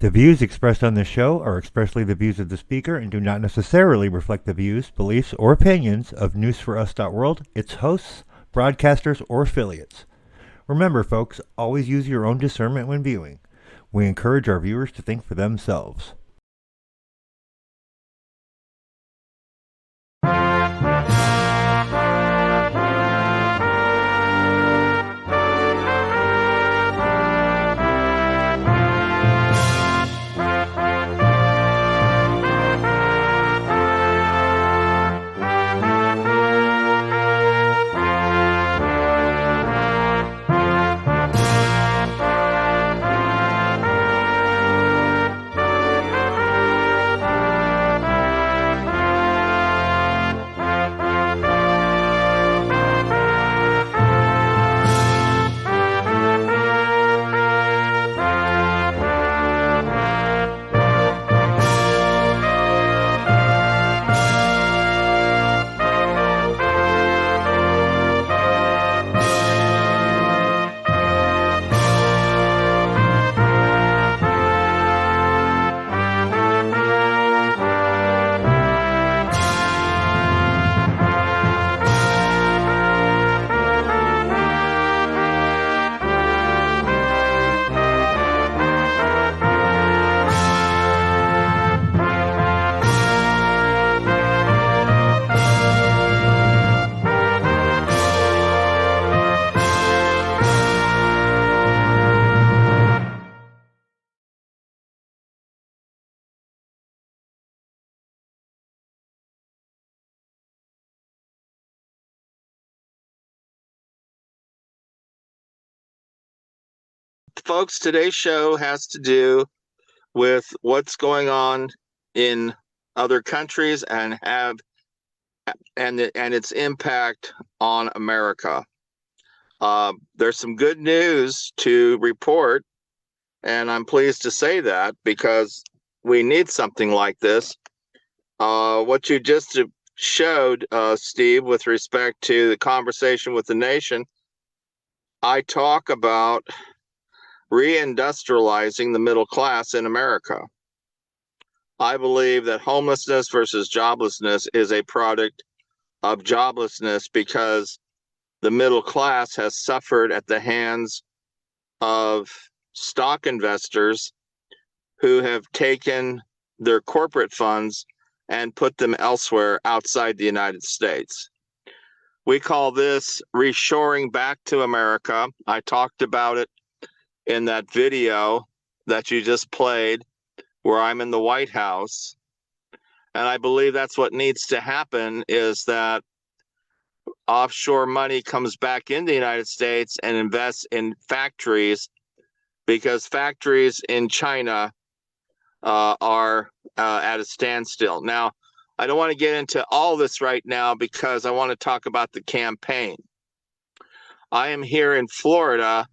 The views expressed on this show are expressly the views of the speaker and do not necessarily reflect the views, beliefs, or opinions of newsforus.world, its hosts, broadcasters, or affiliates. Remember, folks, always use your own discernment when viewing. We encourage our viewers to think for themselves. Folks, today's show has to do with what's going on in other countries and its impact on America. There's some good news to report, and I'm pleased to say that because we need something like this. What you just showed, Steve, with respect to the conversation with the nation, I talk about reindustrializing the middle class in America. I believe that homelessness versus joblessness is a product of joblessness because the middle class has suffered at the hands of stock investors who have taken their corporate funds and put them elsewhere outside the United States. We call this reshoring back to America. I talked about it in that video that you just played where I'm in the White House. And I believe that's what needs to happen, is that offshore money comes back in the United States and invests in factories, because factories in China are at a standstill. Now, I don't want to get into all this right now because I want to talk about the campaign. I am here in Florida.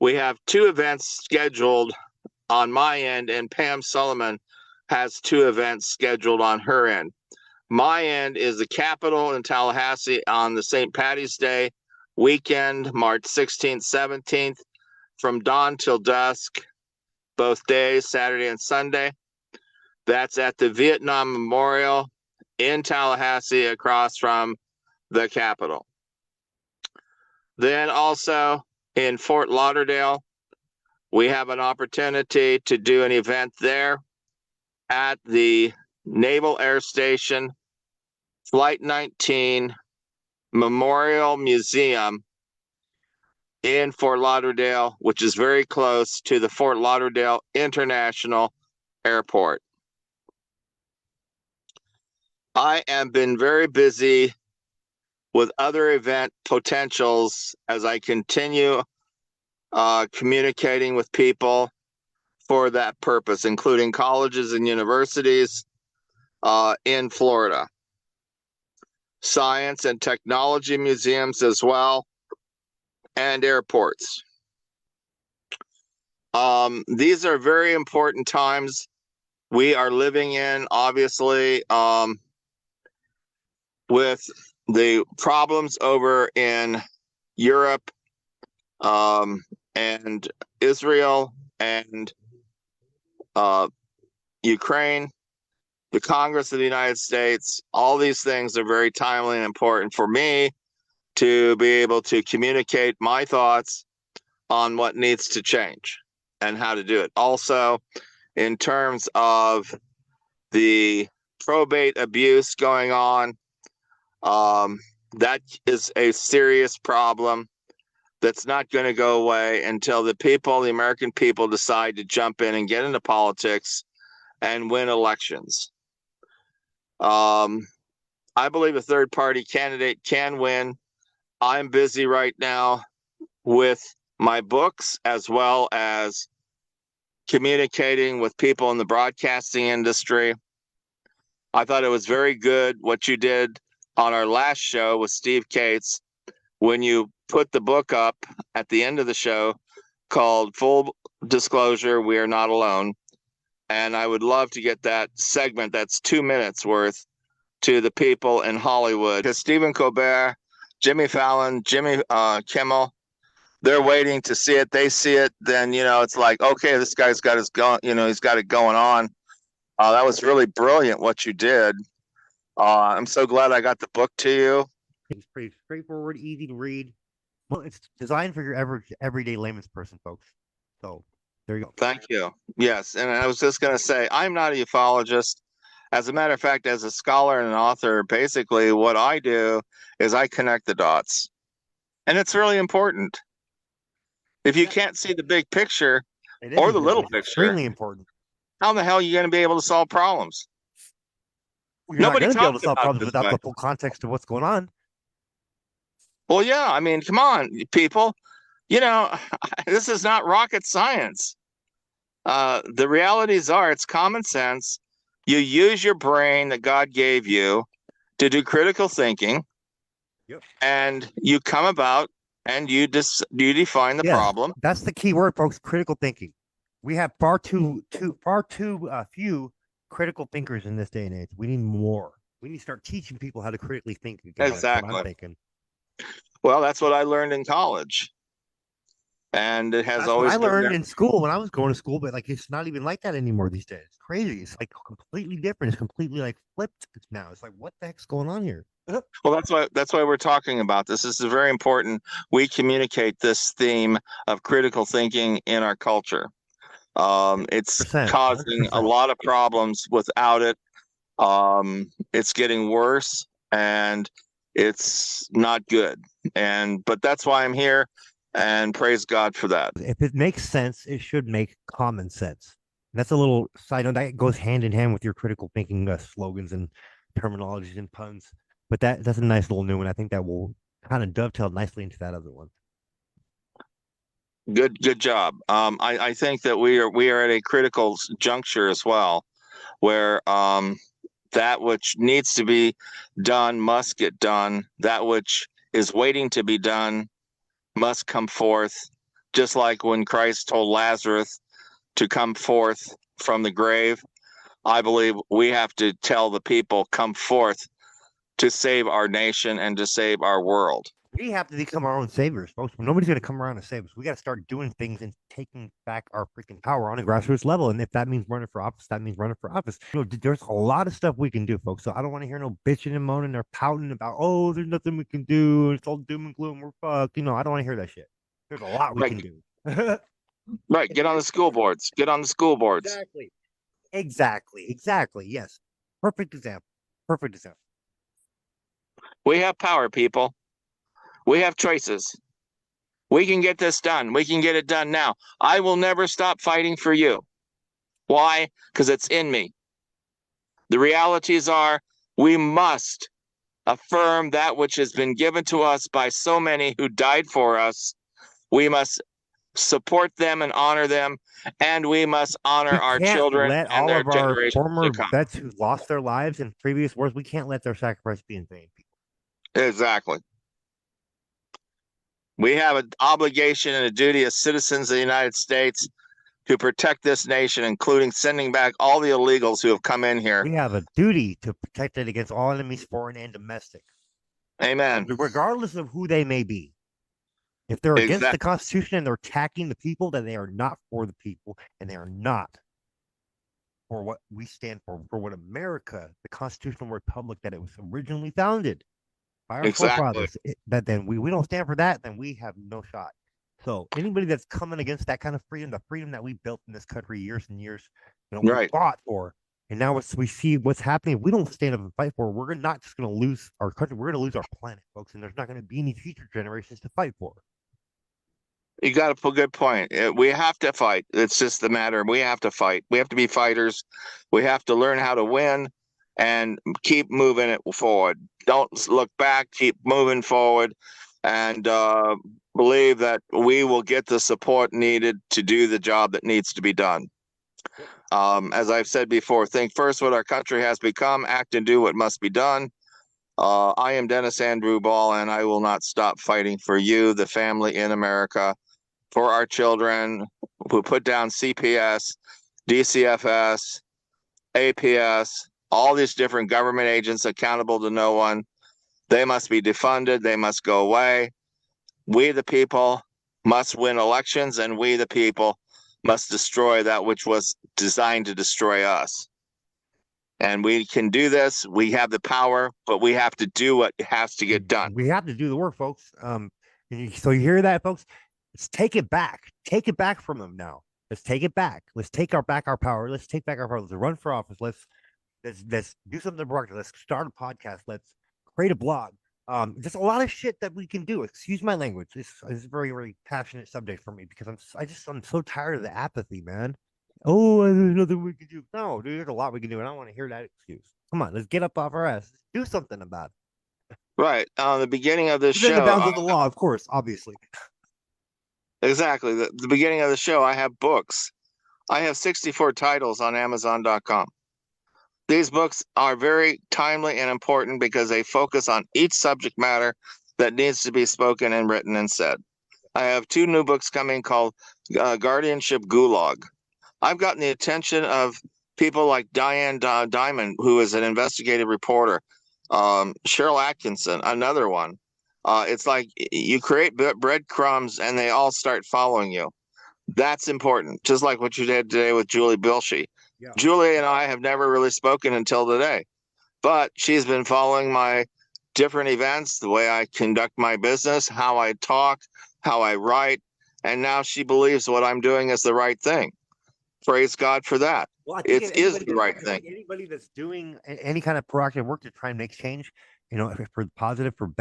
We have two events scheduled on my end, and Pam Sullivan has two events scheduled on her end. My end is the Capitol in Tallahassee on the St. Patty's Day weekend, March 16th, 17th, from dawn till dusk, both days, Saturday and Sunday. That's at the Vietnam Memorial in Tallahassee across from the Capitol. Then also in Fort Lauderdale, we have an opportunity to do an event there at the Naval Air Station Flight 19 Memorial Museum in Fort Lauderdale, which is very close to the Fort Lauderdale International Airport. I have been very busy with other event potentials as I continue communicating with people for that purpose, including colleges and universities in Florida, science and technology museums as well, and airports. These are very important times we are living in, obviously, with the problems over in Europe and Israel and Ukraine, the Congress of the United States. All these things are very timely and important for me to be able to communicate my thoughts on what needs to change and how to do it. Also, in terms of the probate abuse going on, that is a serious problem that's not going to go away until the American people, decide to jump in and get into politics and win elections. I believe a third party candidate can win. I'm busy right now with my books, as well as communicating with people in the broadcasting industry. I thought it was very good what you did on our last show with Steve Cates, when you put the book up at the end of the show called Full Disclosure, We Are Not Alone. And I would love to get that segment, that's 2 minutes worth, to the people in Hollywood. Because Stephen Colbert, Jimmy Fallon, Jimmy Kimmel, they're waiting to see it. They see it, then, it's like, okay, this guy's got he's got it going on. That was really brilliant what you did. I'm so glad I got the book to you. It's pretty straightforward, easy to read. Well, it's designed for your everyday layman's person, folks. So there you go. Thank you. Yes, and I was just going to say, I'm not a ufologist. As a matter of fact, as a scholar and an author, basically what I do is I connect the dots. And it's really important. If you can't see the big picture or the little picture, extremely important. How the hell are you going to be able to solve problems? You're Nobody not going to be able to solve problems without the full context of what's going on. Well, yeah, I mean, come on, people. This is not rocket science. The realities are, it's common sense. You use your brain that God gave you to do critical thinking, and you come about and you define the problem. That's the key word, folks. Critical thinking. We have far too few critical thinkers in this day and age. We need more. We need to start teaching people how to critically think. Again. Exactly. That's what I'm thinking. Well, that's what I learned in college. And it has always been. I learned in school when I was going to school, but it's not even like that anymore these days. It's crazy. It's completely different. It's completely flipped now. It's what the heck's going on here? Well, that's why we're talking about this. This is very important. We communicate this theme of critical thinking in our culture. It's 100%. Causing a lot of problems without it. It's getting worse, and it's not good. But that's why I'm here, and praise God for that. If it makes sense, it should make common sense. And that's a little side note that goes hand in hand with your critical thinking slogans and terminologies and puns. But that's a nice little new one. I think that will kind of dovetail nicely into that other one. Good job. I think that we are at a critical juncture as well, where that which needs to be done must get done. That which is waiting to be done must come forth. Just like when Christ told Lazarus to come forth from the grave, I believe we have to tell the people, come forth to save our nation and to save our world. We have to become our own saviors, folks. Nobody's going to come around and save us. We got to start doing things and taking back our freaking power on a grassroots level. And if that means running for office, that means running for office. There's a lot of stuff we can do, folks. So I don't want to hear no bitching and moaning or pouting about, oh, there's nothing we can do. It's all doom and gloom. We're fucked. I don't want to hear that shit. There's a lot we can do. Right. Get on the school boards. Get on the school boards. Exactly. Yes. Perfect example. We have power, people. We have choices. We can get this done. We can get it done now. I will never stop fighting for you. Why? Because it's in me. The realities are, we must affirm that which has been given to us by so many who died for us. We must support them and honor them, and we must honor our children let and all their of our generations former to come. vets who lost their lives in previous wars. We can't let their sacrifice be in vain. Exactly. We have an obligation and a duty as citizens of the United States to protect this nation, including sending back all the illegals who have come in here. We have a duty to protect it against all enemies, foreign and domestic. Amen. Regardless of who they may be. If they're against the Constitution and they're attacking the people, then they are not for the people, and they are not for what we stand for what America, the constitutional republic that it was originally founded by our Exactly. forefathers, that then we don't stand for that, then we have no shot. So anybody that's coming against that kind of freedom, the freedom that we built in this country years and years, we Right. fought for, and now we see what's happening. If we don't stand up and fight for it, we're not just going to lose our country. We're going to lose our planet, folks, and there's not going to be any future generations to fight for. You got a good point. We have to fight. It's just the matter. We have to fight. We have to be fighters. We have to learn how to win and keep moving it forward. Don't look back. Keep moving forward, and believe that we will get the support needed to do the job that needs to be done. As I've said before, think first what our country has become, act and do what must be done. I am Dennis Andrew Ball, and I will not stop fighting for you, the family in America, for our children who put down CPS, DCFS, APS, all these different government agents accountable to no one. They must be defunded. They must go away. We, the people, must win elections, and we, the people, must destroy that which was designed to destroy us. And we can do this. We have the power, but we have to do what has to get done. We have to do the work, folks. So you hear that, folks? Let's take it back. Take it back from them now. Let's take it back. Let's take back our power. Let's take back our power. Let's run for office. Let's do something productive. Let's start a podcast. Let's create a blog. There's a lot of shit that we can do. Excuse my language. It's a very, very passionate subject for me because I'm so tired of the apathy, man. Oh, there's nothing we can do. No, dude, there's a lot we can do, and I don't want to hear that excuse. Come on, let's get up off our ass. Do something about it. Right. The beginning of this Within the show. bounds of the law, of course, obviously. Exactly. The beginning of the show, I have books. I have 64 titles on Amazon.com. These books are very timely and important because they focus on each subject matter that needs to be spoken and written and said. I have 2 new books coming called Guardianship Gulag. I've gotten the attention of people like Diane Diamond, who is an investigative reporter, Cheryl Atkinson, another one. It's like you create breadcrumbs and they all start following you. That's important, just like what you did today with Julie Bilshey. Yeah. Julie and I have never really spoken until today, but she's been following my different events, the way I conduct my business, how I talk, how I write, and now she believes what I'm doing is the right thing. Praise God for that. Well, I think It is the right thing. Anybody that's doing any kind of proactive work to try and make change, for the positive, for the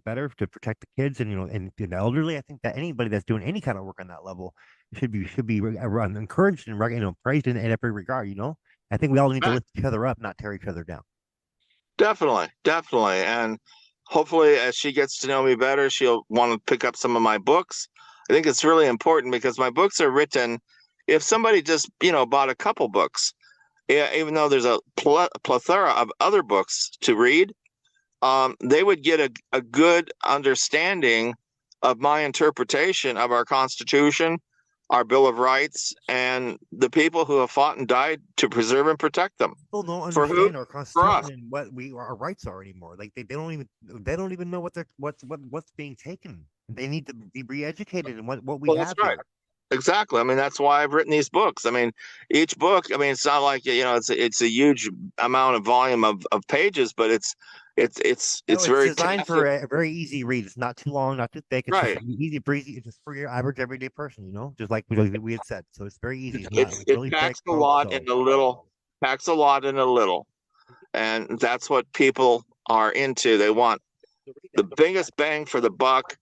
better, to protect the kids and and the elderly, I think that anybody that's doing any kind of work on that level should be encouraged and praised in every regard. I think we all need to lift each other up, not tear each other down. Definitely, definitely, and hopefully, as she gets to know me better, she'll want to pick up some of my books. I think it's really important because my books are written. If somebody just bought a couple books, even though there's a plethora of other books to read, they would get a good understanding of my interpretation of our Constitution, our Bill of Rights, and the people who have fought and died to preserve and protect them. People don't understand our Constitution and what our rights are anymore. Like they don't even know what's being taken. They need to be re-educated in what we have that's right. here. Exactly. I mean, that's why I've written these books. I mean, each book, it's not like, it's a huge amount of volume of pages, but it's very designed for a very easy read. It's not too long, not too thick. It's right. Just easy breezy. It's just for your average everyday person, just like we had said. So it's very easy. It packs a lot in a little, and that's what people are into. They want the biggest bang for the buck,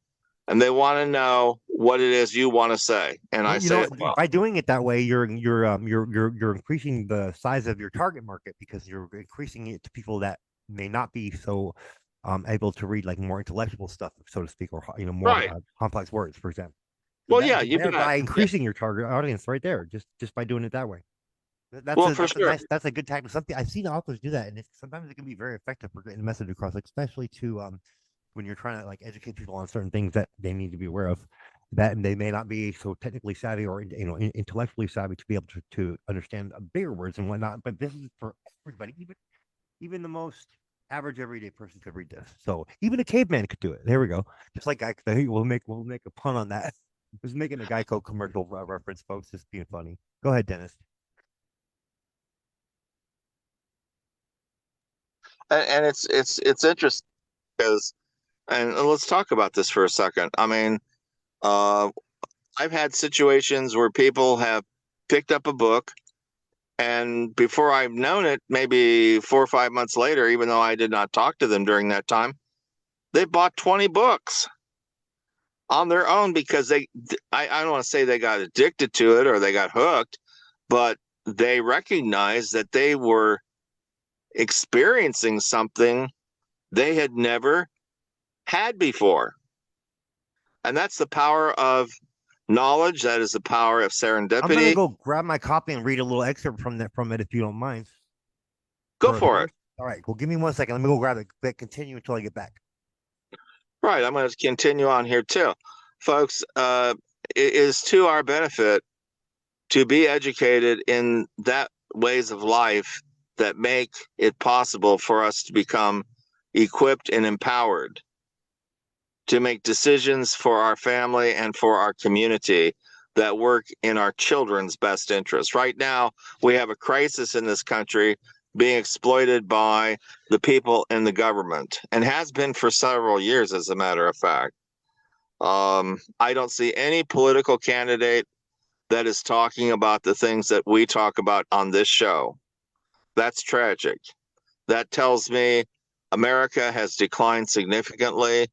and they want to know what it is you want to say. And I say, by doing it that way, you're increasing the size of your target market because you're increasing it to people that may not be so able to read like more intellectual stuff, so to speak, or more complex words, for example. Well, yeah, by increasing your target audience right there, just by doing it that way. That's a good tactic. Something I've seen authors do that, and sometimes it can be very effective for getting the message across, especially to when you're trying to like educate people on certain things that they need to be aware of, that they may not be so technically savvy or intellectually savvy to be able to understand bigger words and whatnot. But this is for everybody, even the most average everyday person could read this. So even a caveman could do it. There we go. Just like we'll make a pun on that. I was making a Geico commercial reference, folks. Just being funny. Go ahead, Dennis. And it's interesting because, and let's talk about this for a second. I mean, uh, I've had situations where people have picked up a book, and before I've known it, maybe 4 or 5 months later, even though I did not talk to them during that time, they bought 20 books on their own because I don't want to say they got addicted to it or they got hooked, but they recognized that they were experiencing something they had never had before. And that's the power of knowledge. That is the power of I'm gonna serendipity. go grab my copy and read a little excerpt from it if you don't mind. Go for it. All right, well, give me 1 second. Let me go grab it. But continue until I get back. Right. I'm going to continue on here too. Folks, it is to our benefit to be educated in that ways of life that make it possible for us to become equipped and empowered to make decisions for our family and for our community that work in our children's best interest. Right now, we have a crisis in this country being exploited by the people in the government, and has been for several years, as a matter of fact. I don't see any political candidate that is talking about the things that we talk about on this show. That's tragic. That tells me America has declined significantly,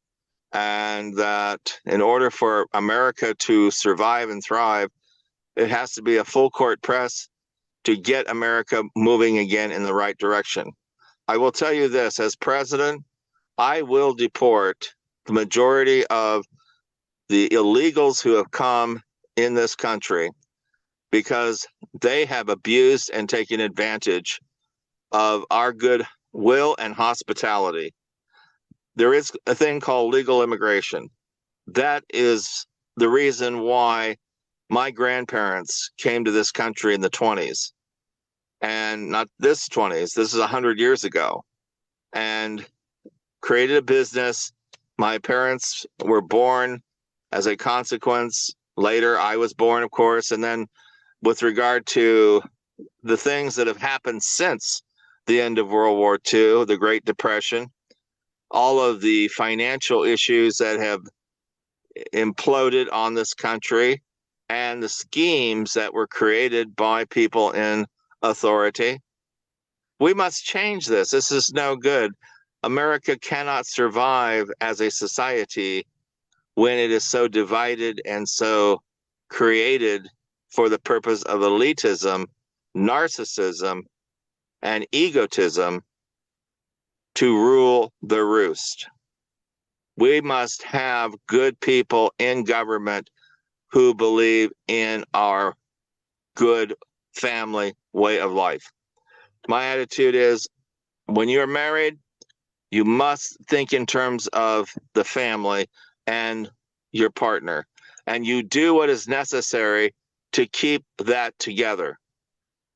and that in order for America to survive and thrive, it has to be a full court press to get America moving again in the right direction. I will tell you this, as president, I will deport the majority of the illegals who have come in this country because they have abused and taken advantage of our good will and hospitality. There is a thing called legal immigration. That is the reason why my grandparents came to this country in the 20s, and not this 20s, this is 100 years ago, and created a business. My parents were born as a consequence. Later, I was born, of course. And then with regard to the things that have happened since the end of World War II, the Great Depression, all of the financial issues that have imploded on this country, and the schemes that were created by people in authority. We must change this. This is no good. America cannot survive as a society when it is so divided and so created for the purpose of elitism, narcissism, and egotism to rule the roost. We must have good people in government who believe in our good family way of life. My attitude is, when you're married, you must think in terms of the family and your partner, and you do what is necessary to keep that together.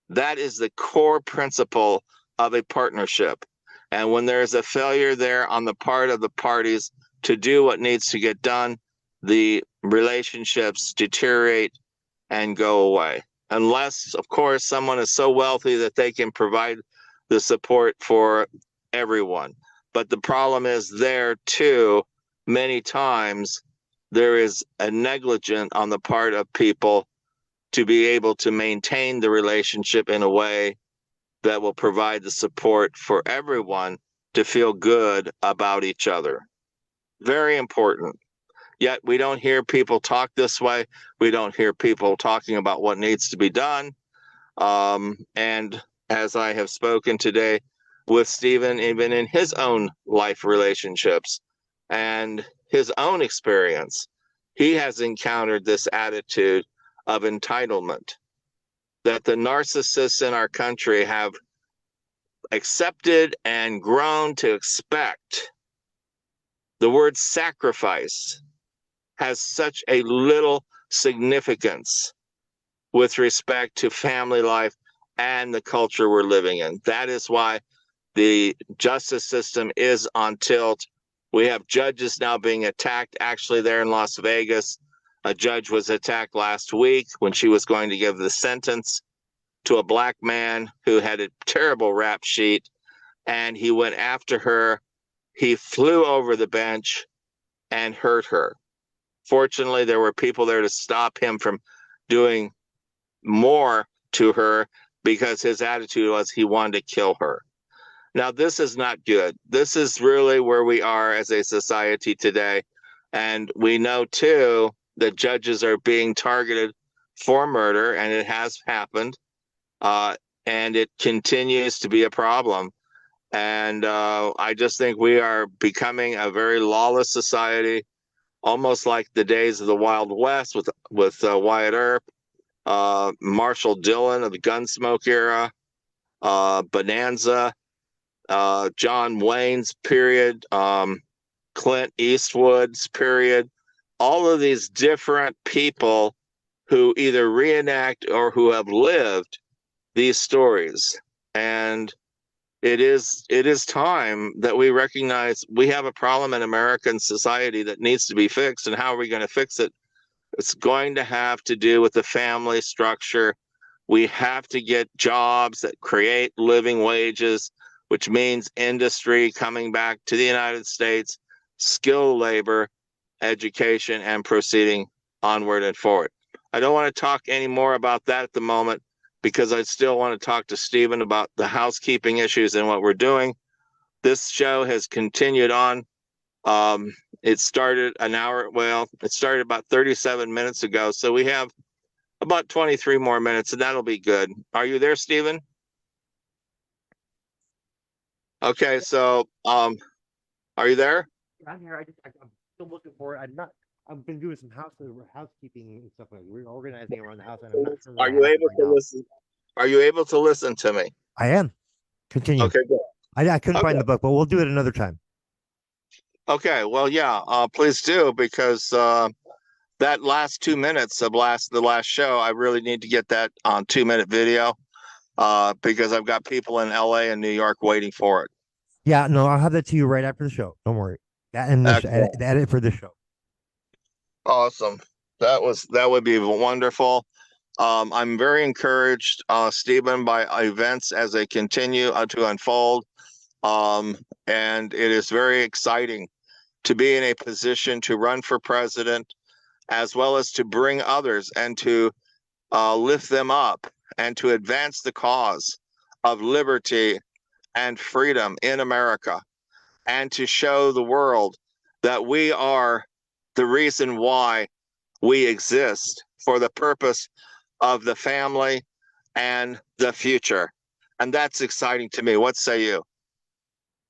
That is the core principle of a partnership. And when there's a failure there on the part of the parties to do what needs to get done, the relationships deteriorate and go away. Unless, of course, someone is so wealthy that they can provide the support for everyone. But the problem is there too, many times there is a negligence on the part of people to be able to maintain the relationship in a way that will provide the support for everyone to feel good about each other. Very important. Yet we don't hear people talk this way. We don't hear people talking about what needs to be done. And as I have spoken today with Stephen, even in his own life relationships and his own experience, he has encountered this attitude of entitlement that the narcissists in our country have accepted and grown to expect. The word sacrifice has such a little significance with respect to family life and the culture we're living in. That is why the justice system is on tilt. We have judges now being attacked. Actually, there in Las Vegas, a judge was attacked last week when she was going to give the sentence to a black man who had a terrible rap sheet. and he went after her. He flew over the bench and hurt her. Fortunately, there were people there to stop him from doing more to her because his attitude was he wanted to kill her. Now, this is not good. This is really where we are as a society today. And we know, too, that judges are being targeted for murder, and it has happened. And it continues to be a problem. And I just think we are becoming a very lawless society, almost like the days of the Wild West with Wyatt Earp, Marshall Dillon of the Gunsmoke era, Bonanza, John Wayne's period, Clint Eastwood's period. All of these different people who either reenact or who have lived these stories. And it is time that we recognize we have a problem in American society that needs to be fixed. And how are we going to fix it? It's going to have to do with the family structure. We have to get jobs that create living wages, which means industry coming back to the United States, skilled labor, education, and proceeding onward and forward. I don't want to talk any more about that at the moment, because I still want to talk to Stephen about the housekeeping issues and what we're doing. This show has continued on. It started it started about 37 minutes ago. So we have about 23 more minutes, and that'll be good. Are you there, Stephen? Okay, so are you there? I'm here. I'm still looking for it. I've been doing some housekeeping and stuff like that. We're organizing around the house, and I'm not sure. Are you able to listen? Are you able to listen to me? I am. Continue. Okay, good. I couldn't find the book, but we'll do it another time. Okay, well, yeah, please do, because that last 2 minutes of the last show, I really need to get that on 2-minute video, because I've got people in LA and New York waiting for it. Yeah, no, I'll have that to you right after the show. Don't worry. That and the edit for this show. Awesome. That would be wonderful. I'm very encouraged, Stephen, by events as they continue to unfold. And it is very exciting to be in a position to run for president, as well as to bring others and to lift them up and to advance the cause of liberty and freedom in America, and to show the world that we are the reason why we exist, for the purpose of the family and the future. And that's exciting to me. What say you?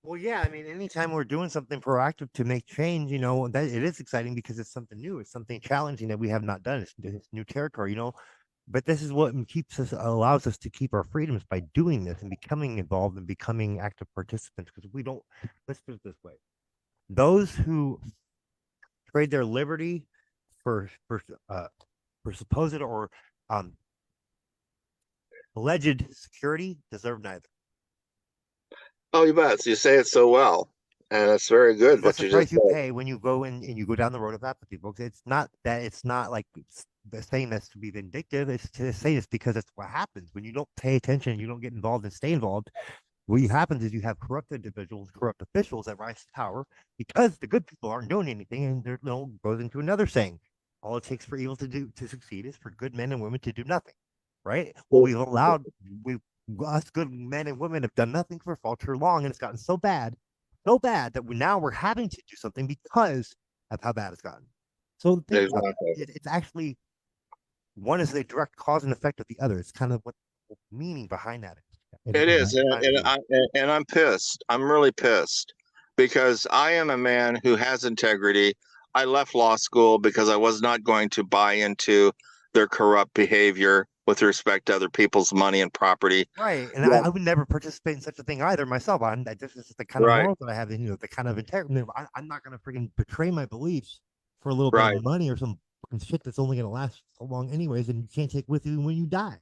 Well, yeah, I mean, anytime we're doing something proactive to make change, that it is exciting because it's something new. It's something challenging that we have not done. It's new territory, But this is what allows us to keep our freedoms, by doing this and becoming involved and becoming active participants. Because let's put it this way: those who trade their liberty for supposed or alleged security deserve neither. Oh, you bet. So you say it so well, and it's very good. That's the price you pay when you go in and you go down the road of apathy, folks. It's not like saying this to be vindictive. It's to say this because it's what happens when you don't pay attention, you don't get involved and stay involved. What happens is you have corrupt individuals, corrupt officials that rise to power because the good people aren't doing anything, and there goes into another saying: all it takes for evil to succeed is for good men and women to do nothing. Right? Well, us good men and women have done nothing for far too long, and it's gotten so bad that we're having to do something because of how bad it's gotten. So it's actually, one is a direct cause and effect of the other. It's kind of what the meaning behind that is. It is, and I'm pissed. I'm really pissed, because I am a man who has integrity. I left law school because I was not going to buy into their corrupt behavior with respect to other people's money and property. Right. And yeah. I would never participate in such a thing either myself. This is the kind of morals that I have, the kind of integrity. I'm not going to freaking betray my beliefs for a little bit of money or some shit that's only going to last so long anyways, and you can't take with you when you die.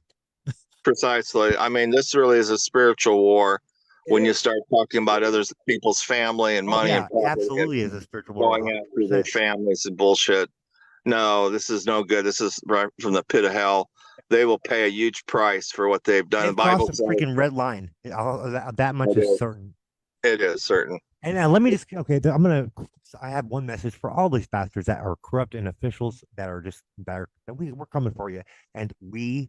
Precisely. I mean, this really is a spiritual war when you start talking about other people's family and money. Yeah, it absolutely is a spiritual war. Going after their families and bullshit. No, this is no good. This is right from the pit of hell. They will pay a huge price for what they've done. The Bible says a freaking red line. That much is certain. It is certain. And now let me just okay. I'm gonna. I have one message for all these bastards that are corrupt and officials that are just that we're coming for you, and we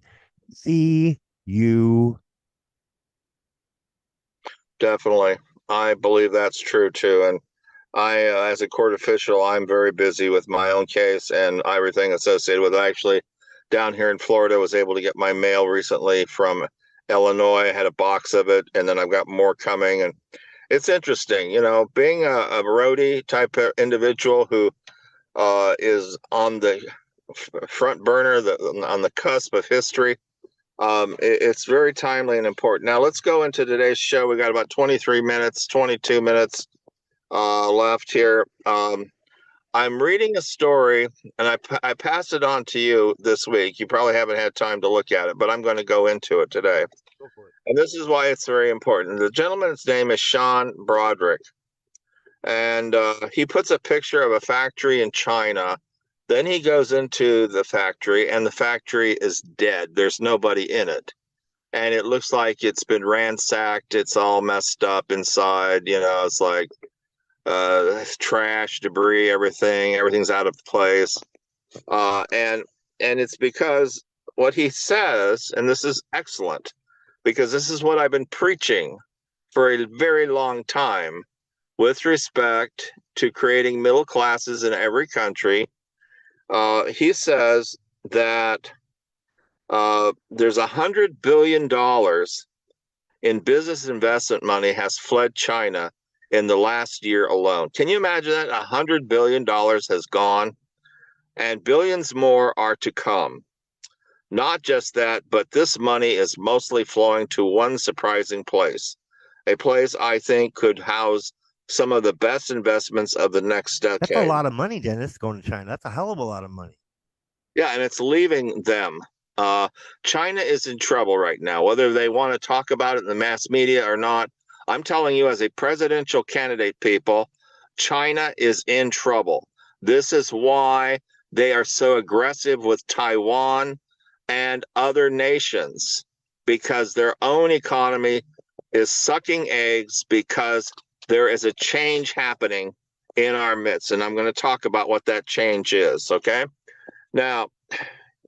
see you. Definitely. I believe that's true too. And I, as a court official, I'm very busy with my own case and everything associated with it. Actually, down here in Florida, was able to get my mail recently from Illinois. I had a box of it, and then I've got more coming. And it's interesting, being a roadie type of individual who is on the front burner, on the cusp of history. It's very timely and important. Now, let's go into today's show. We got about 23 minutes, 22 minutes left here. I'm reading a story, and I passed it on to you this week. You probably haven't had time to look at it, but I'm going to go into it today. Go for it. And this is why it's very important. The gentleman's name is Sean Broderick, and he puts a picture of a factory in China. Then he goes into the factory, and the factory is dead. There's nobody in it. And it looks like it's been ransacked. It's all messed up inside. It's like trash, debris, everything's out of place. And it's because what he says, and this is excellent, because this is what I've been preaching for a very long time with respect to creating middle classes in every country. He says that there's $100 billion in business investment money has fled China in the last year alone. Can you imagine that? $100 billion has gone, and billions more are to come. Not just that, but this money is mostly flowing to one surprising place, a place I think could house some of the best investments of the next decade. That's a lot of money, Dennis, going to China. That's a hell of a lot of money. Yeah, and it's leaving them. China is in trouble right now, whether they want to talk about it in the mass media or not. I'm telling you, as a presidential candidate, people, China is in trouble. This is why they are so aggressive with Taiwan and other nations, because their own economy is sucking eggs, because there is a change happening in our midst. And I'm going to talk about what that change is, okay? Now,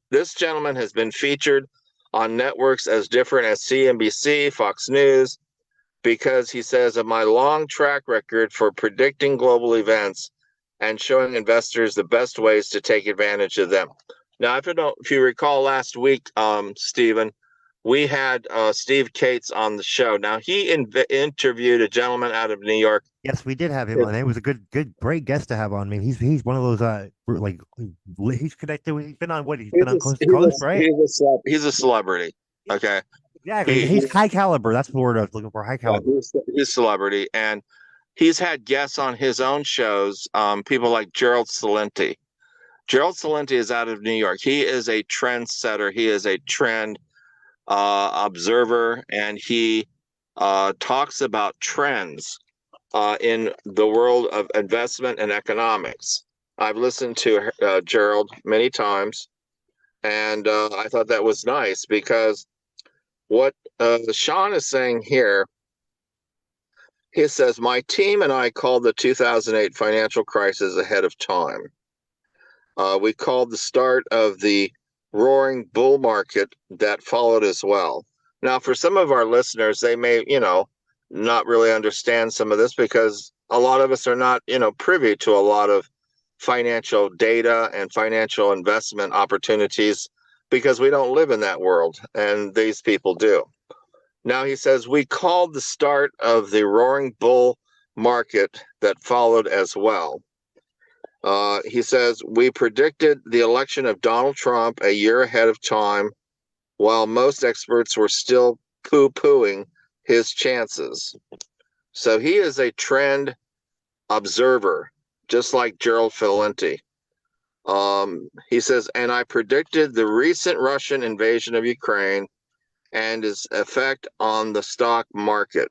this gentleman has been featured on networks as different as CNBC, Fox News, because he says of my long track record for predicting global events and showing investors the best ways to take advantage of them. Now, if you recall last week, Stephen, we had Steve Cates on the show. Now, he interviewed a gentleman out of New York. Yes, we did have him on. It was a great guest to have on. I mean, he's one of those like he's connected. He's been on what? He's been on Coast to Coast, right? He's a celebrity. Okay. Exactly. He's high caliber. That's the word I was looking for. High caliber. He's a celebrity, and he's had guests on his own shows. People like Gerald Celente. Gerald Celente is out of New York. He is a trendsetter. He is a trend observer, and he talks about trends in the world of investment and economics. I've listened to Gerald many times, and I thought that was nice, because what Sean is saying here, he says, my team and I called the 2008 financial crisis ahead of time. We called the start of the roaring bull market that followed as well. Now, for some of our listeners, they may, not really understand some of this, because a lot of us are not, privy to a lot of financial data and financial investment opportunities, because we don't live in that world, and these people do. Now, he says, we called the start of the roaring bull market that followed as well. He says, we predicted the election of Donald Trump a year ahead of time, while most experts were still poo-pooing his chances. So he is a trend observer, just like Gerald Celente. He says, and I predicted the recent Russian invasion of Ukraine and its effect on the stock market.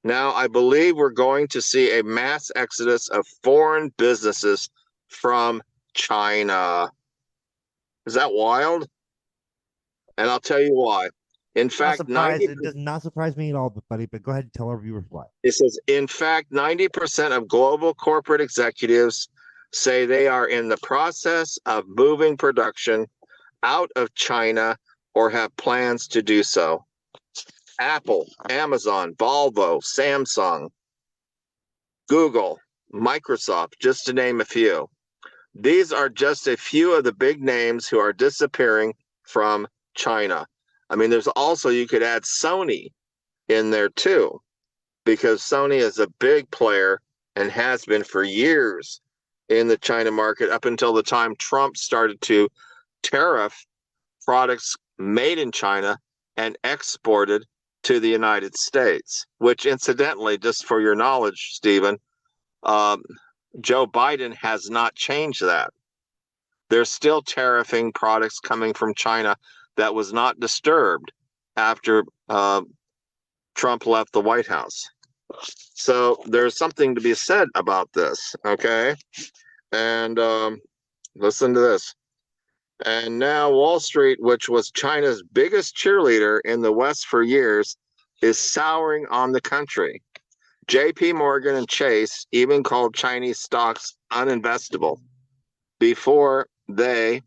Now, I believe we're going to see a mass exodus of foreign businesses from China. Is that wild? And I'll tell you why. In Not fact, surprised. 90, It does not surprise me at all, but buddy. But go ahead and tell our viewers why. it says, in fact, 90% of global corporate executives say they are in the process of moving production out of China or have plans to do so. Apple, Amazon, Volvo, Samsung, Google, Microsoft, just to name a few. These are just a few of the big names who are disappearing from China. I mean, there's also, you could add Sony in there too, because Sony is a big player and has been for years in the China market up until the time Trump started to tariff products made in China and exported to the United States, which incidentally, just for your knowledge, Stephen, Joe Biden has not changed that. They're still tariffing products coming from China that was not disturbed after Trump left the White House. So there's something to be said about this, okay? And listen to this. And now Wall Street, which was China's biggest cheerleader in the West for years, is souring on the country. JP Morgan and Chase even called Chinese stocks uninvestable before they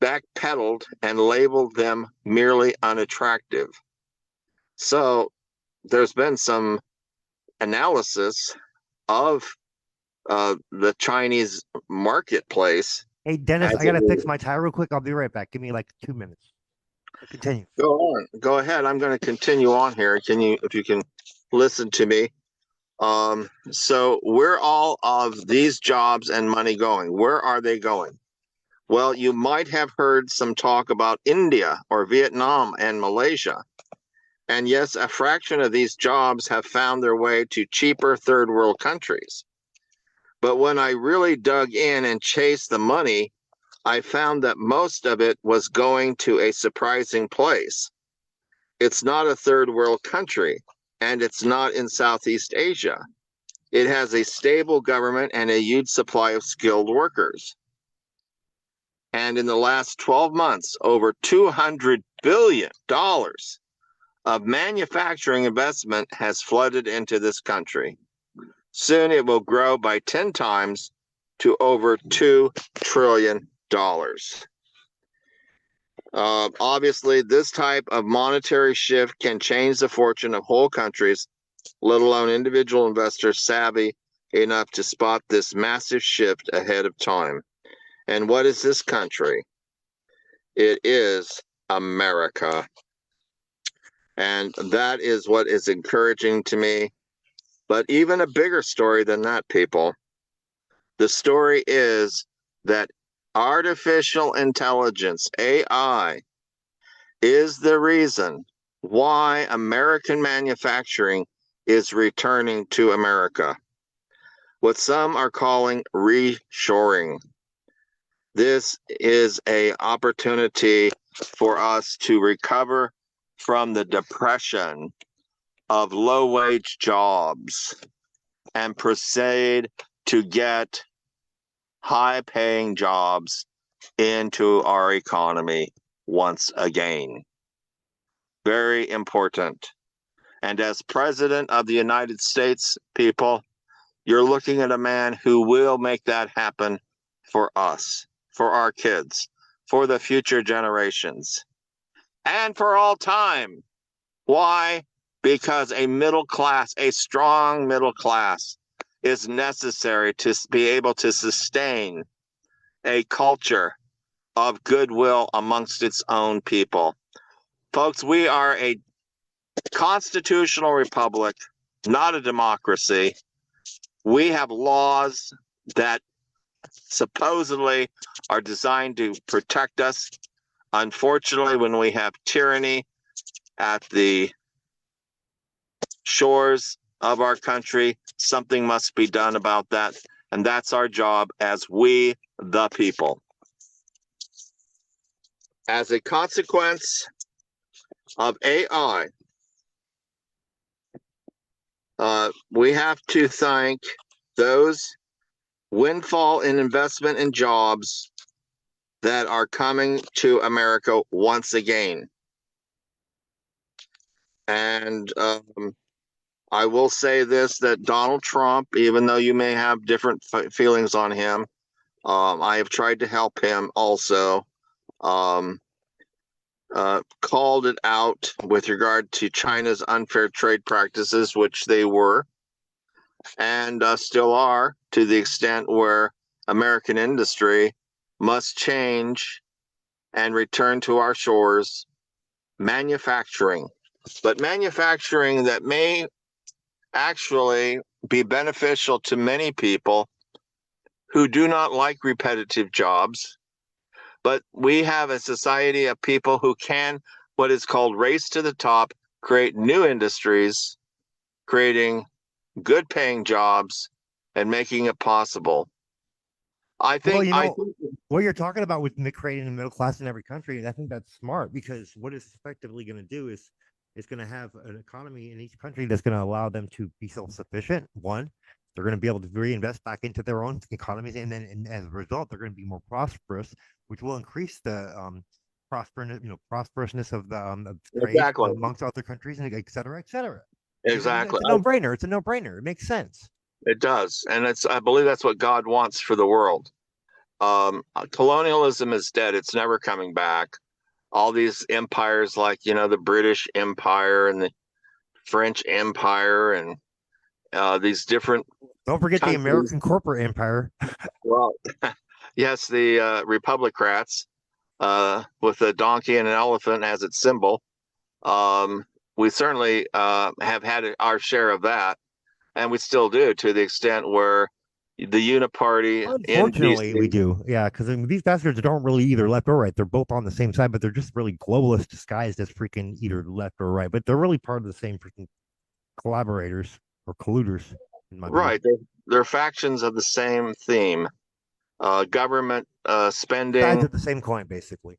backpedaled and labeled them merely unattractive. So there's been some analysis of the Chinese marketplace. Hey, Dennis, I gotta fix my tire real quick. I'll be right back. Give me like 2 minutes. Continue. Go on. Go ahead. I'm going to continue on here. If you can listen to me. So where all of these jobs and money going? Where are they going? Well, you might have heard some talk about India or Vietnam and Malaysia. And yes, a fraction of these jobs have found their way to cheaper third world countries. But when I really dug in and chased the money, I found that most of it was going to a surprising place. It's not a third world country, and it's not in Southeast Asia. It has a stable government and a huge supply of skilled workers. And in the last 12 months, over $200 billion of manufacturing investment has flooded into this country. Soon it will grow by 10 times to over $2 trillion. Obviously, this type of monetary shift can change the fortune of whole countries, let alone individual investors savvy enough to spot this massive shift ahead of time. And what is this country? It is America. And that is what is encouraging to me. But even a bigger story than that, people. The story is that artificial intelligence, AI, is the reason why American manufacturing is returning to America. What some are calling reshoring. This is an opportunity for us to recover from the depression of low-wage jobs and proceed to get high-paying jobs into our economy once again. Very important. And as President of the United States, people, you're looking at a man who will make that happen for us, for our kids, for the future generations, and for all time. Why? Because a middle class, a strong middle class, is necessary to be able to sustain a culture of goodwill amongst its own people. Folks, we are a constitutional republic, not a democracy. We have laws that supposedly are designed to protect us. Unfortunately, when we have tyranny at the shores of our country, something must be done about that. And that's our job as we, the people. As a consequence of AI, we have to thank those windfall in investment and jobs that are coming to America once again. And I will say this, that Donald Trump, even though you may have different feelings on him, I have tried to help him also. Um, Called it out with regard to China's unfair trade practices, which they were and still are, to the extent where American industry must change and return to our shores manufacturing, but manufacturing that may actually be beneficial to many people who do not like repetitive jobs. But we have a society of people who can, what is called race to the top, create new industries, creating good paying jobs and making it possible. I Well, think, I think, what you're talking about with creating a middle class in every country, I think that's smart because what it's effectively going to do is it's going to have an economy in each country that's going to allow them to be self-sufficient. One, they're going to be able to reinvest back into their own economies, and then as a result, they're going to be more prosperous, which will increase the prosperousness of trade exactly, amongst other countries, and et cetera, et cetera. exactly. It's a no-brainer. It's a no-brainer. It makes sense. It does. And I believe that's what God wants for the world. Colonialism is dead. It's never coming back. All these empires, like, the British Empire and the French Empire and these different Don't forget the countries. American corporate empire. Well, yes, the Republicrats with a donkey and an elephant as its symbol. Um, we certainly have had our share of that, and we still do, to the extent where the uniparty in Unfortunately, we DC. do. Yeah, because these bastards don't really either left or right. They're both on the same side, but they're just really globalists disguised as freaking either left or right. But they're really part of the same freaking collaborators or colluders, in my view. Right, they're factions of the same theme. Government Sides spending. of the same coin, basically.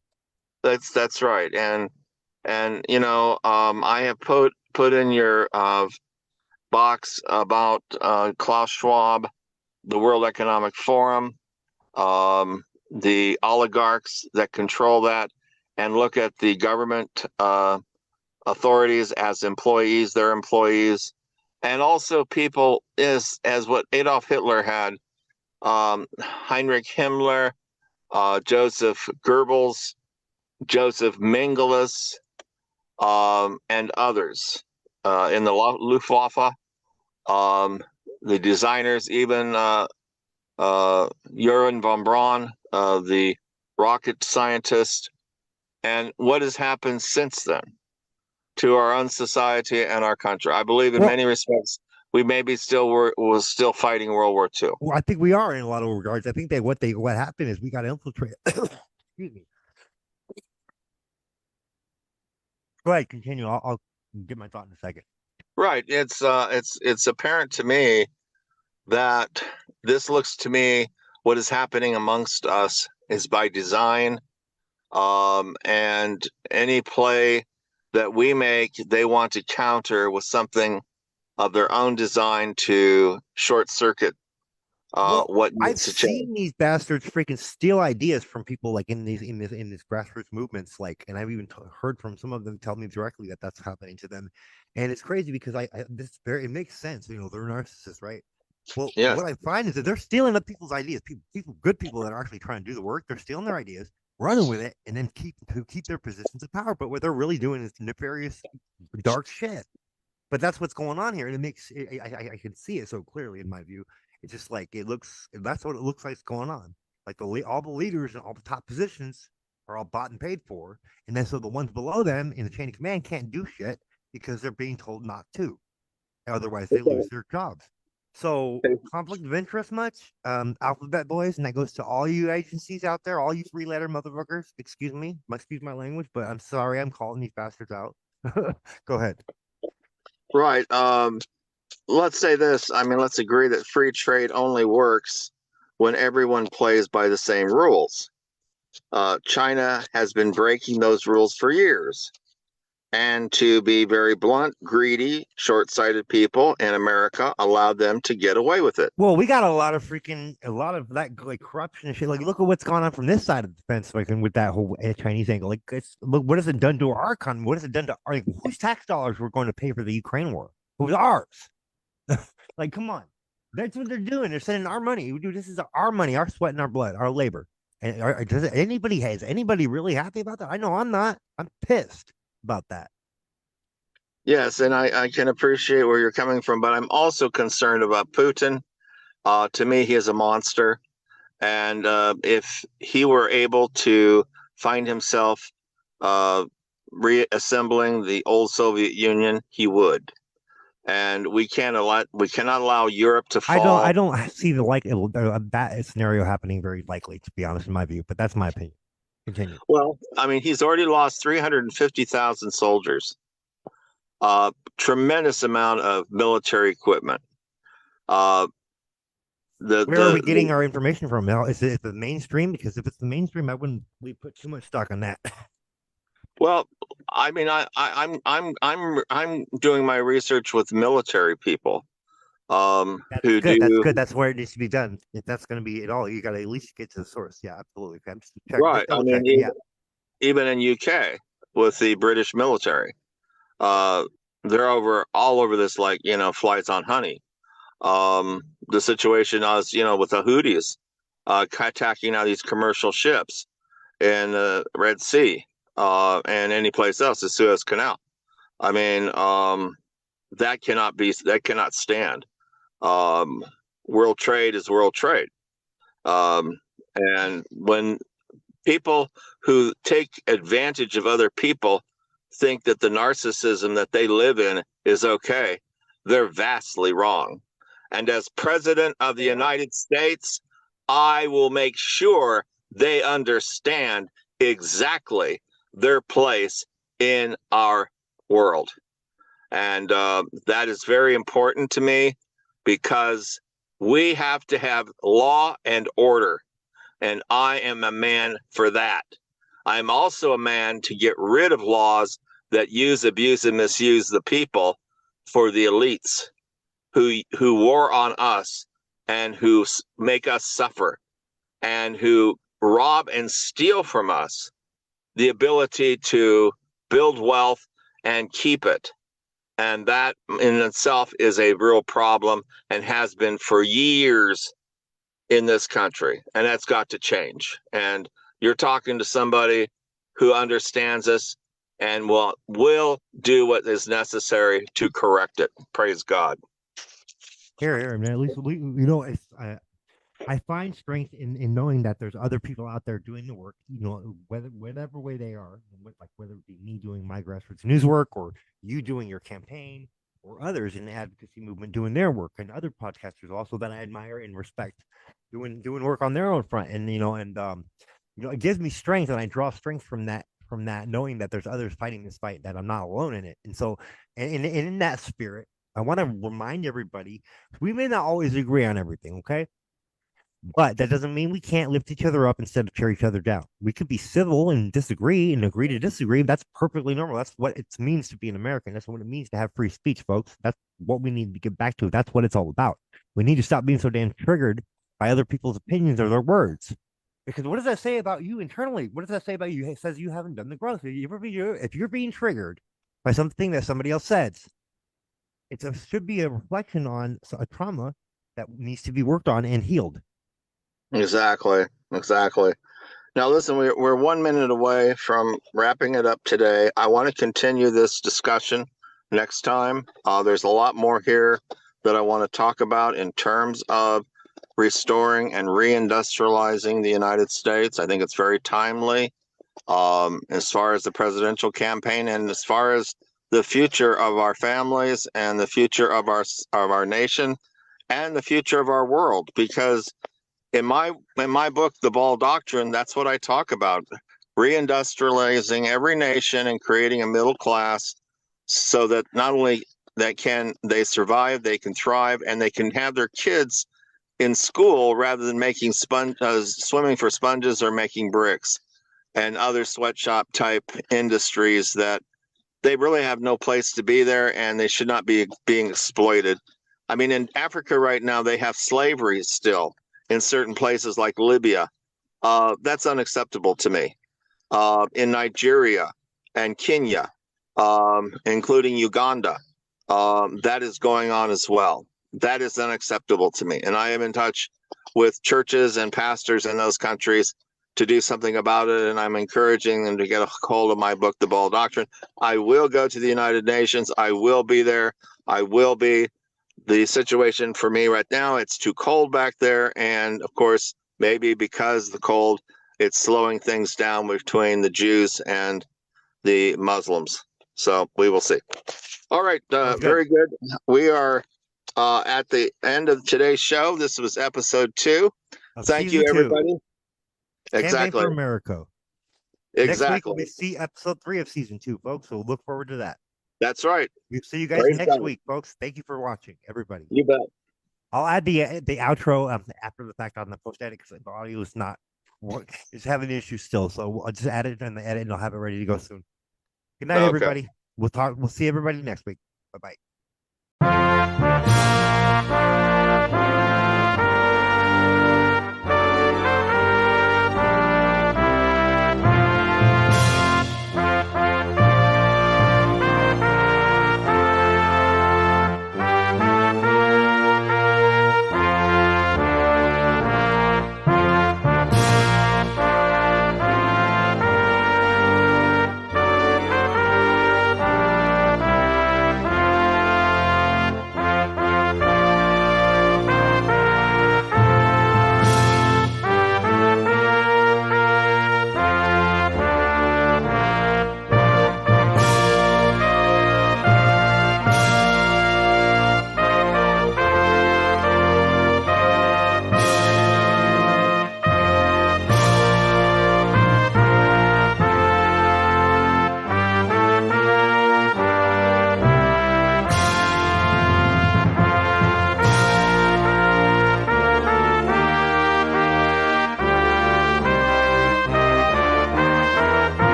That's right, and I have put in your box about Klaus Schwab, the World Economic Forum, the oligarchs that control that, and look at the government authorities as employees, their employees, and also people is as what Adolf Hitler had, Heinrich Himmler, Joseph Goebbels, Joseph Mengele, and others in the Luftwaffe, the designers, even Johann von Braun, the rocket scientist, and what has happened since then to our own society and our country. I believe in Well, many respects we maybe still was still fighting World War II. I think we are in a lot of regards. I think what happened is we got infiltrated. Excuse me. Go ahead, continue. I'll get my thought in a second. Right. It's apparent to me that this looks to me what is happening amongst us is by design, and any play that we make, they want to counter with something of their own design to short circuit Well, what I've needs to change. seen these bastards freaking steal ideas from people like in these grassroots movements, like, and I've even heard from some of them tell me directly that that's happening to them, and it's crazy because it makes sense, they're narcissists, right? Well, Yes, what I find is that they're stealing up people's ideas, good people that are actually trying to do the work, they're stealing their ideas, running with it, and then keep their positions of power. But what they're really doing is nefarious, dark shit. But that's what's going on here, and it makes I can see it so clearly in my view. It's just like it looks. That's what it looks like is going on. Like all the leaders and all the top positions are all bought and paid for, and then so the ones below them in the chain of command can't do shit because they're being told not to. Otherwise, they lose their jobs. So conflict of interest much, alphabet boys, and that goes to all you agencies out there, all you three-letter motherfuckers. Excuse my language, but I'm sorry, I'm calling these bastards out. Go ahead. right. Let's say this. I mean, let's agree that free trade only works when everyone plays by the same rules. China has been breaking those rules for years. and to be very blunt, greedy, short-sighted people in America allowed them to get away with it. Well, we got a lot of that like corruption and shit. Like, look at what's going on from this side of the fence, like, and with that whole Chinese angle. Like, look, what has it done to our economy? What has it done to our, like, whose tax dollars were going to pay for the Ukraine war? It was ours. Like, come on, that's what they're doing. They're sending our money. Dude, this is our money, our sweat and our blood, our labor. And is anybody really happy about that? I know I'm not. I'm pissed about that. Yes, and I can appreciate where you're coming from, but I'm also concerned about Putin. To me, he is a monster. And if he were able to find himself reassembling the old Soviet Union, he would. And we cannot allow Europe to fall. I don't see that scenario happening very likely, to be honest, in my view. But that's my opinion. Continue. Well, I mean, he's already lost 350,000 soldiers. Tremendous amount of military equipment. Where are we getting our information from now? Is it the mainstream? Because if it's the mainstream, I wouldn't put too much stock on that. Well, I mean, I'm doing my research with military people. That's good. That's good. That's where it needs to be done. If that's going to be at all, you got to at least get to the source. Yeah, absolutely. I'm just right. I mean, even in UK with the British military, they're all over this, like, flights on honey. The situation was, with the Houthis attacking out these commercial ships in the Red Sea and any place else, the Suez Canal. I mean, that cannot stand. World trade is world trade. And when people who take advantage of other people think that the narcissism that they live in is okay, they're vastly wrong. And as President of the United States, I will make sure they understand exactly their place in our world. And that is very important to me, because we have to have law and order. And I am a man for that. I'm also a man to get rid of laws that use, abuse, and misuse the people for the elites who war on us and who make us suffer and who rob and steal from us the ability to build wealth and keep it. And that in itself is a real problem and has been for years in this country. And that's got to change. And you're talking to somebody who understands us and will do what is necessary to correct it. Praise God. Here, man. At least I find strength in knowing that there's other people out there doing the work, whatever way they are, like whether it be me doing my grassroots news work or you doing your campaign or others in the advocacy movement doing their work, and other podcasters also that I admire and respect doing work on their own front. And it gives me strength, and I draw strength from that knowing that there's others fighting this fight, that I'm not alone in it. And so in that spirit, I want to remind everybody, we may not always agree on everything, okay? But that doesn't mean we can't lift each other up instead of tear each other down. We could be civil and disagree and agree to disagree. That's perfectly normal. That's what it means to be an American. That's what it means to have free speech, folks. That's what we need to get back to. That's what it's all about. We need to stop being so damn triggered by other people's opinions or their words. Because what does that say about you internally? What does that say about you? It says you haven't done the growth. If you're being triggered by something that somebody else says, it should be a reflection on a trauma that needs to be worked on and healed. Exactly. Now, listen, we're 1 minute away from wrapping it up today. I want to continue this discussion next time. There's a lot more here that I want to talk about in terms of restoring and reindustrializing the United States. I think it's very timely as far as the presidential campaign and as far as the future of our families and the future of our nation and the future of our world. Because in my book, The Ball Doctrine, that's what I talk about: reindustrializing every nation and creating a middle class so that not only can they survive, they can thrive, and they can have their kids in school rather than making swimming for sponges or making bricks and other sweatshop type industries that they really have no place to be there, and they should not be being exploited. I mean, in Africa right now, they have slavery still in certain places like Libya. That's unacceptable to me. In Nigeria and Kenya, including Uganda, that is going on as well. That is unacceptable to me. And I am in touch with churches and pastors in those countries to do something about it. And I'm encouraging them to get a hold of my book, The Ball Doctrine. I will go to the United Nations. I will be there. I will be. The situation for me right now, it's too cold back there. And of course, maybe because the cold, it's slowing things down between the Jews and the Muslims. So we will see. All right. Very good. We are at the end of today's show. This was episode 2. Thank you, everybody. Exactly. For America. Exactly. Next week we see episode 3 of season 2, folks. So look forward to that. That's right. We'll see you guys next week, folks. Thank you for watching, everybody. You bet. I'll add the outro after the fact on the post edit because the audio is not it's having issues still. So I'll just add it in the edit and I'll have it ready to go soon. Good night, everybody. We'll see everybody next week. Bye bye.